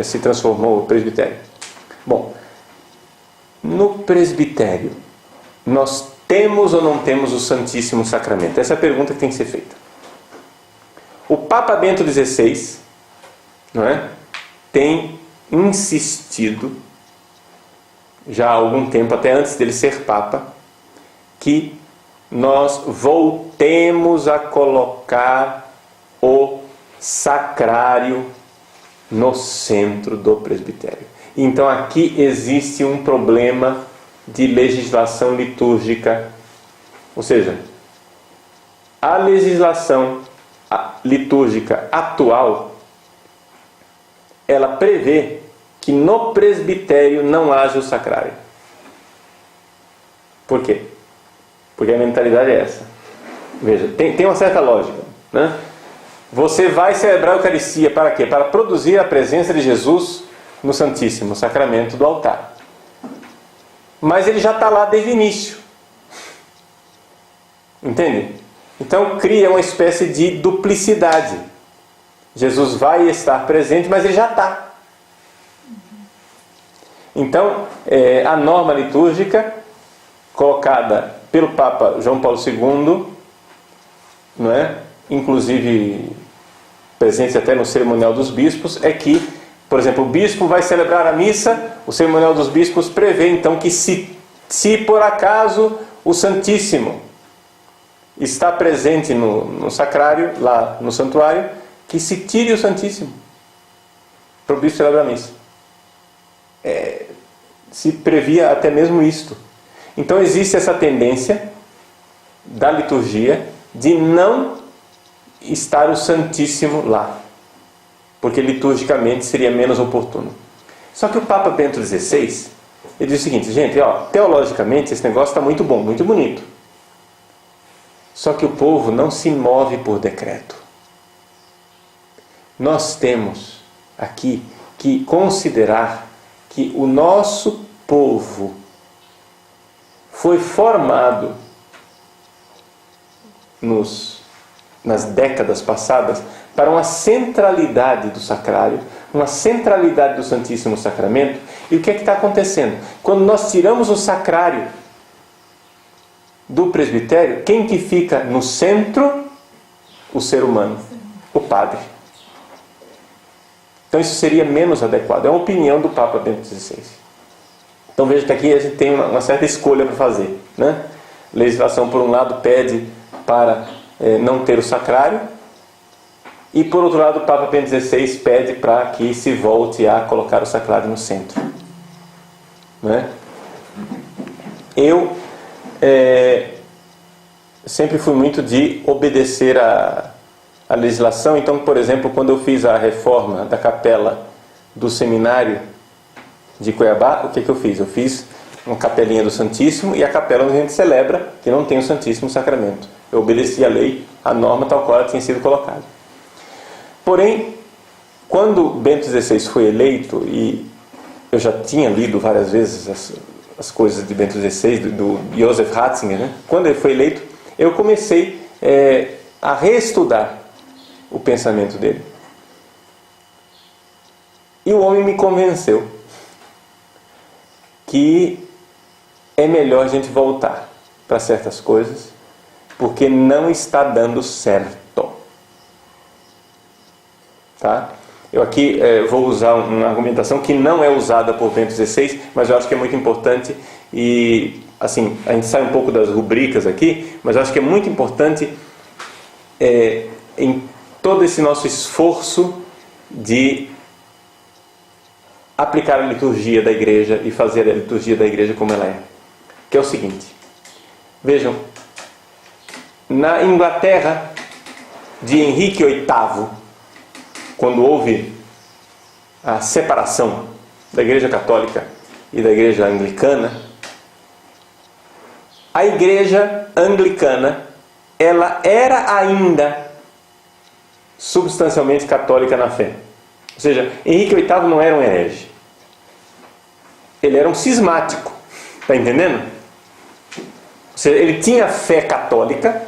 se transformou em presbitério. Bom, no presbitério nós temos ou não temos o Santíssimo Sacramento? Essa é a pergunta que tem que ser feita. O Papa Bento XVI, não é, tem insistido, já há algum tempo, até antes dele ser Papa, que nós voltemos a colocar o sacrário no centro do presbitério. Então aqui existe um problema de legislação litúrgica, ou seja, a legislação litúrgica atual, ela prevê que no presbitério não haja o sacrário. Por quê? Porque a mentalidade é essa. Veja, tem uma certa lógica, né? Você vai celebrar a Eucaristia para quê? Para produzir a presença de Jesus no Santíssimo Sacramento do altar. Mas ele já está lá desde o início. Entende? Então cria uma espécie de duplicidade. Jesus vai estar presente, mas ele já está. Então, a norma litúrgica colocada pelo Papa João Paulo II, não é? Inclusive presente até no cerimonial dos bispos, é que, por exemplo, o bispo vai celebrar a missa, o cerimonial dos bispos prevê então que se por acaso o Santíssimo está presente no sacrário, lá no santuário, que se tire o Santíssimo para o bispo celebrar a missa. Se previa até mesmo isto. Então existe essa tendência da liturgia de não estar o Santíssimo lá, porque liturgicamente seria menos oportuno. Só que o Papa Bento XVI, ele diz o seguinte: gente, teologicamente esse negócio está muito bom, muito bonito. Só que o povo não se move por decreto. Nós temos aqui que considerar que o nosso povo foi formado nas décadas passadas para uma centralidade do sacrário, uma centralidade do Santíssimo Sacramento. E o que é que está acontecendo? Quando nós tiramos o sacrário do presbitério, quem que fica no centro? O ser humano, o padre. Então isso seria menos adequado. É uma opinião do Papa Bento XVI. Então veja que aqui a gente tem uma certa escolha para fazer, né? A legislação, por um lado, pede para não ter o sacrário, e por outro lado o Papa Bento XVI pede para que se volte a colocar o sacrário no centro, né? Eu sempre fui muito de obedecer a legislação. Então, por exemplo, quando eu fiz a reforma da capela do seminário de Cuiabá, o que eu fiz? Eu fiz uma capelinha do Santíssimo e a capela onde a gente celebra, que não tem o Santíssimo Sacramento. Eu obedeci a lei, a norma tal qual ela tinha sido colocada. Porém, quando Bento XVI foi eleito, e eu já tinha lido várias vezes as coisas de Bento XVI, do Joseph Ratzinger, né? Quando ele foi eleito, eu comecei a reestudar o pensamento dele. E o homem me convenceu que é melhor a gente voltar para certas coisas, porque não está dando certo. Tá? Eu aqui vou usar uma argumentação que não é usada por Bento XVI, mas eu acho que é muito importante. E assim, a gente sai um pouco das rubricas aqui, mas eu acho que é muito importante em todo esse nosso esforço de aplicar a liturgia da igreja e fazer a liturgia da igreja como ela é. Que é o seguinte: vejam, na Inglaterra de Henrique VIII, quando houve a separação da igreja católica e da igreja anglicana, a igreja anglicana, ela era ainda substancialmente católica na fé. Ou seja, Henrique VIII não era um herege. Ele era um cismático. Está entendendo? Ou seja, ele tinha fé católica,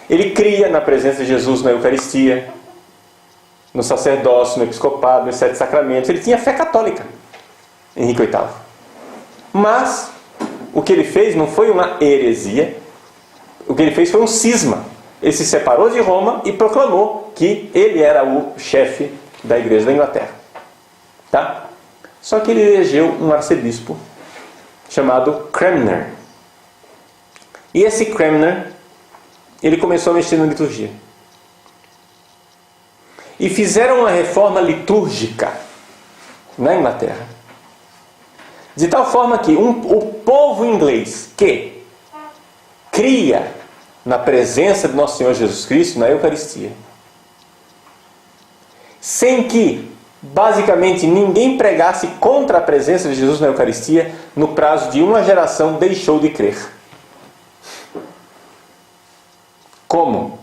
ele cria na presença de Jesus na Eucaristia, no sacerdócio, no episcopado, nos 7 sacramentos. Ele tinha fé católica, Henrique VIII. Mas o que ele fez não foi uma heresia. O que ele fez foi um cisma. Ele se separou de Roma e proclamou que ele era o chefe da igreja da Inglaterra. Tá? Só que ele elegeu um arcebispo chamado Cranmer. E esse Cranmer, ele começou a mexer na liturgia. E fizeram uma reforma litúrgica na Inglaterra, de tal forma que o povo inglês que cria na presença de Nosso Senhor Jesus Cristo na Eucaristia, sem que basicamente ninguém pregasse contra a presença de Jesus na Eucaristia, no prazo de uma geração deixou de crer. Como?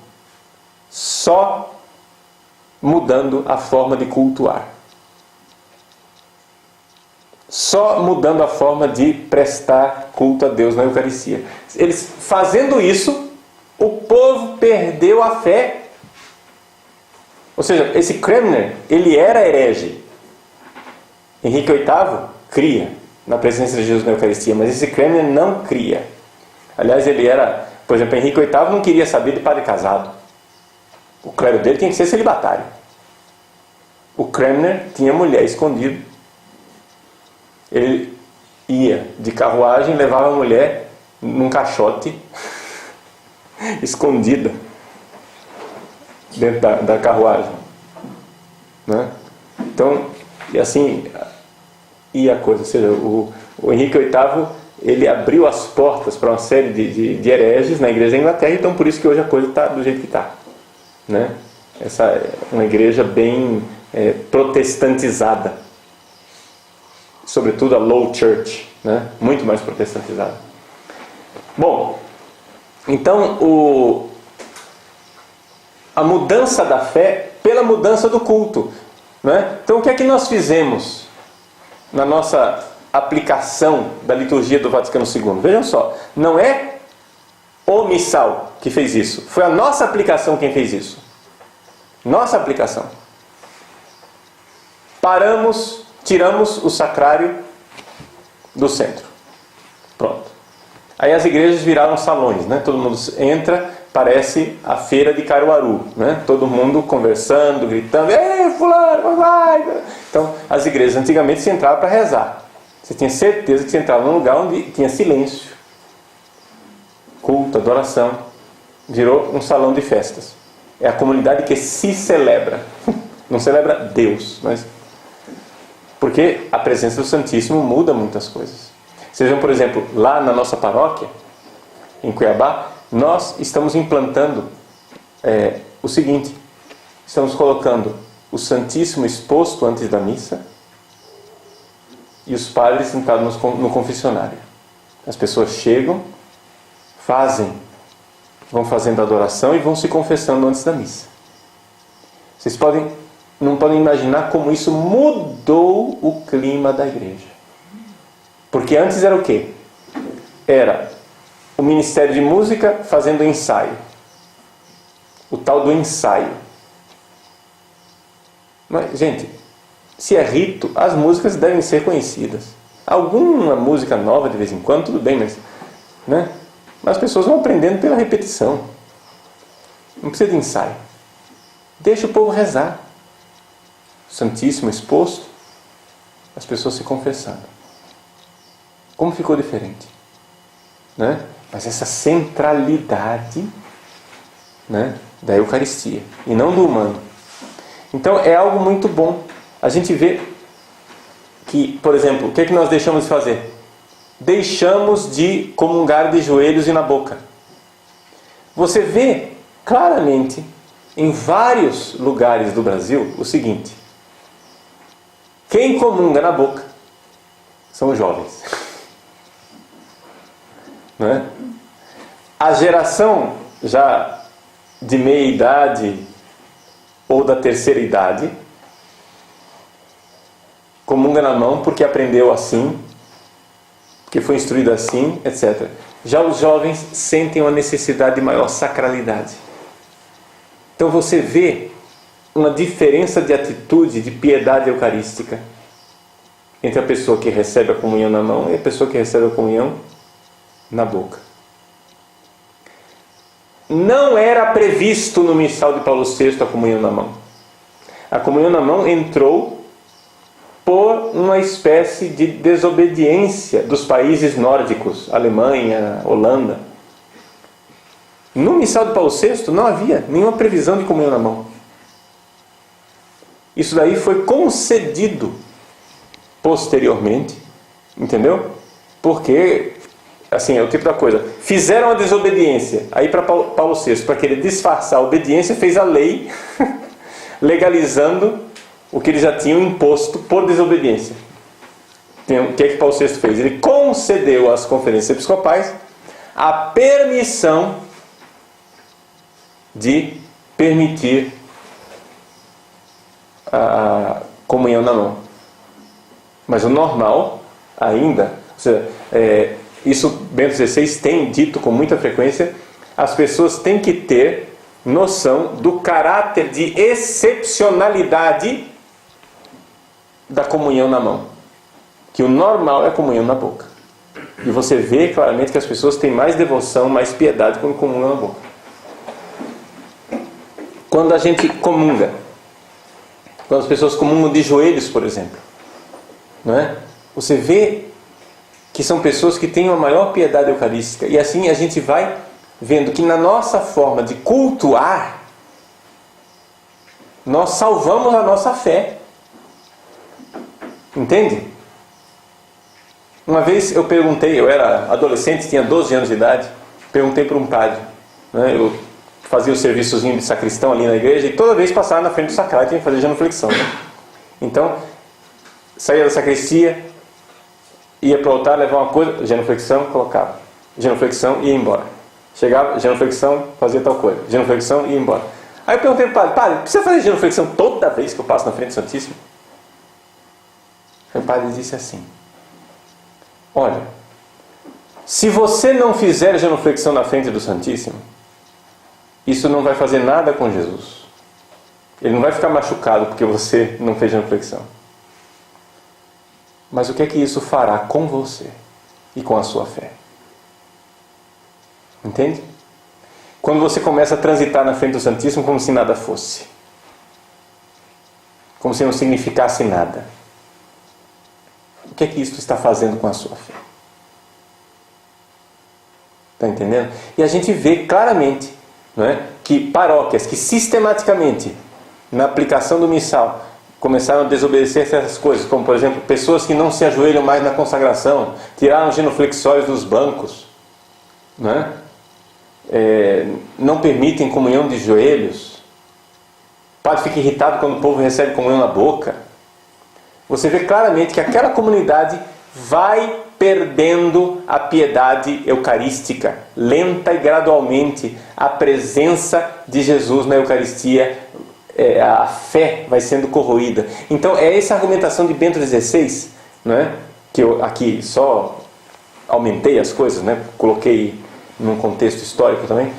Só mudando a forma de cultuar. Só mudando a forma de prestar culto a Deus na Eucaristia. Eles fazendo isso, o povo perdeu a fé. Ou seja, esse Cranmer, ele era herege. Henrique VIII cria na presença de Jesus na Eucaristia, mas esse Cranmer não cria. Aliás, ele era, por exemplo, Henrique VIII não queria saber de padre casado. O clero dele tinha que ser celibatário. O Cranmer tinha mulher escondida. Ele ia de carruagem, levava a mulher num caixote, escondida, dentro da carruagem. Né? Então, e assim ia a coisa. Ou seja, o Henrique VIII, ele abriu as portas para uma série de hereges na igreja da Inglaterra, então por isso que hoje a coisa está do jeito que está. Né? Essa é uma igreja bem protestantizada. Sobretudo a Low Church, né? Muito mais protestantizada. Bom, então a mudança da fé pela mudança do culto. Né? Então o que é que nós fizemos na nossa aplicação da liturgia do Vaticano II? Vejam só, não é o missal que fez isso, foi a nossa aplicação quem fez isso. Nossa aplicação. Tiramos o sacrário do centro. Pronto. Aí as igrejas viraram salões, né? Todo mundo entra, parece a feira de Caruaru, né? Todo mundo conversando, gritando, ei, fulano, vai! Então, as igrejas antigamente se entrava para rezar. Você tinha certeza que você entrava num lugar onde tinha silêncio, culto, adoração. Virou um salão de festas. É a comunidade que se celebra. Não celebra Deus, mas... Porque a presença do Santíssimo muda muitas coisas. Sejam, por exemplo, lá na nossa paróquia, em Cuiabá, nós estamos implantando o seguinte. Estamos colocando o Santíssimo exposto antes da missa e os padres sentados no confessionário. As pessoas chegam, vão fazendo a adoração e vão se confessando antes da missa. Vocês não podem imaginar como isso mudou o clima da igreja. Porque antes era o quê? Era o Ministério de Música fazendo ensaio. O tal do ensaio. Mas, gente, se é rito, as músicas devem ser conhecidas. Alguma música nova de vez em quando, tudo bem, mas as pessoas vão aprendendo pela repetição. Não precisa de ensaio. Deixa o povo rezar. O Santíssimo exposto, as pessoas se confessando. Como ficou diferente? Né? Mas essa centralidade, né, da Eucaristia e não do humano. Então é algo muito bom. A gente vê que, por exemplo, o que é que nós deixamos de fazer? Deixamos de comungar de joelhos e na boca. Você vê claramente em vários lugares do Brasil o seguinte: quem comunga na boca são os jovens. Não é? A geração já de meia idade ou da terceira idade comunga na mão porque aprendeu assim, porque foi instruído assim, etc. Já os jovens sentem uma necessidade de maior sacralidade. Então você vê uma diferença de atitude, de piedade eucarística entre a pessoa que recebe a comunhão na mão e a pessoa que recebe a comunhão na boca. Não era previsto no missal de Paulo VI a comunhão na mão. A comunhão na mão entrou por uma espécie de desobediência dos países nórdicos, Alemanha, Holanda. No missal de Paulo VI não havia nenhuma previsão de comunhão na mão. Isso daí foi concedido posteriormente, entendeu? Porque, assim, é o tipo da coisa. Fizeram a desobediência. Aí para Paulo VI, para querer disfarçar a obediência, fez a lei legalizando o que eles já tinham imposto por desobediência. O que é que Paulo VI fez? Ele concedeu às conferências episcopais a permissão de permitir a comunhão na mão. Mas o normal ainda, ou seja, isso Bento XVI tem dito com muita frequência, as pessoas têm que ter noção do caráter de excepcionalidade da comunhão na mão. Que o normal é a comunhão na boca. E você vê claramente que as pessoas têm mais devoção, mais piedade quando comungam na boca. Quando a gente comunga, quando as pessoas comungam de joelhos, por exemplo, não é? Você vê que são pessoas que têm uma maior piedade eucarística. E assim a gente vai vendo que na nossa forma de cultuar, nós salvamos a nossa fé. Entende? Uma vez eu perguntei, eu era adolescente, tinha 12 anos de idade, perguntei para um padre, né? Eu fazia o serviçozinho de sacristão ali na igreja e toda vez passava na frente do sacrário tinha que fazer genuflexão, né? Então, saía da sacristia, ia para o altar, levava uma coisa, genuflexão, colocava. Genuflexão, ia embora. Chegava, genuflexão, fazia tal coisa. Genuflexão, ia embora. Aí eu perguntei para o padre, precisa fazer genuflexão toda vez que eu passo na frente do Santíssimo? Aí o padre disse assim: olha, se você não fizer genuflexão na frente do Santíssimo, isso não vai fazer nada com Jesus. Ele não vai ficar machucado porque você não fez genuflexão. Mas o que é que isso fará com você e com a sua fé? Entende? Quando você começa a transitar na frente do Santíssimo como se nada fosse. Como se não significasse nada. O que é que isso está fazendo com a sua fé? Está entendendo? E a gente vê claramente, não é, que paróquias que sistematicamente, na aplicação do missal, começaram a desobedecer certas coisas, como por exemplo, pessoas que não se ajoelham mais na consagração, tiraram os genuflexórios dos bancos, não é? Não permitem comunhão de joelhos. O padre fica irritado quando o povo recebe comunhão na boca. Você vê claramente que aquela comunidade vai perdendo a piedade eucarística, lenta e gradualmente a presença de Jesus na Eucaristia, a fé vai sendo corroída. Então é essa argumentação de Bento XVI, não é? Que eu aqui só aumentei as coisas, né? Coloquei num contexto histórico também.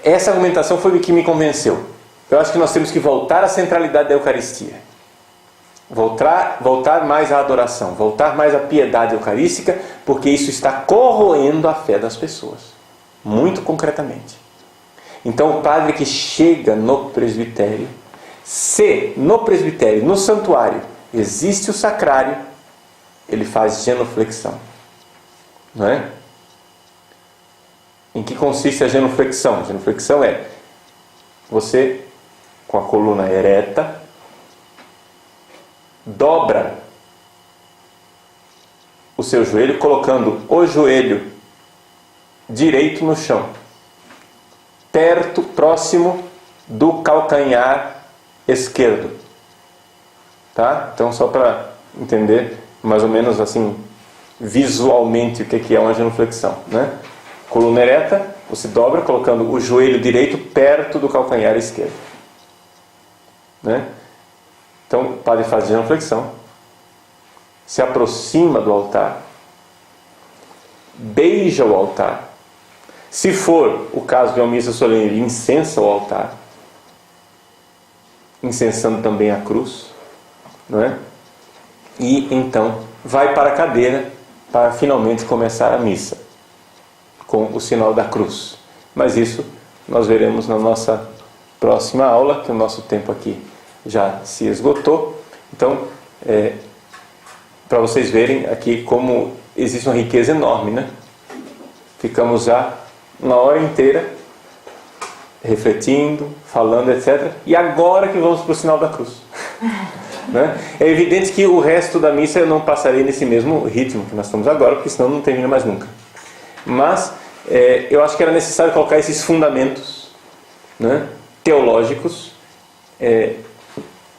Essa argumentação foi o que me convenceu. Eu acho que nós temos que voltar à centralidade da Eucaristia. Voltar mais à adoração, voltar mais à piedade eucarística, porque isso está corroendo a fé das pessoas, muito concretamente. Então o padre que chega no presbitério, se no presbitério, no santuário, existe o sacrário, ele faz genuflexão. Não é? Em que consiste a genuflexão? A genuflexão é você, com a coluna ereta, dobra o seu joelho, colocando o joelho direito no chão, próximo do calcanhar esquerdo. Tá? Então, só para entender mais ou menos assim, visualmente, o que é uma genuflexão, né? Coluna ereta, você dobra, colocando o joelho direito perto do calcanhar esquerdo. Né? Então, o padre faz genuflexão, se aproxima do altar, beija o altar. Se for o caso de uma missa solene, ele incensa o altar, incensando também a cruz, não é? E então vai para a cadeira para finalmente começar a missa, com o sinal da cruz. Mas isso nós veremos na nossa próxima aula, que o nosso tempo aqui já se esgotou. Então, para vocês verem aqui como existe uma riqueza enorme, né? Ficamos já uma hora inteira refletindo, falando, etc. E agora que vamos para o sinal da cruz. Né? É evidente que o resto da missa eu não passarei nesse mesmo ritmo que nós estamos agora, porque senão não termina mais nunca. Mas eu acho que era necessário colocar esses fundamentos, né, teológicos,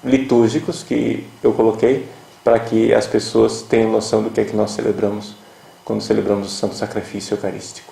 litúrgicos que eu coloquei, para que as pessoas tenham noção do que é que nós celebramos quando celebramos o Santo Sacrifício Eucarístico.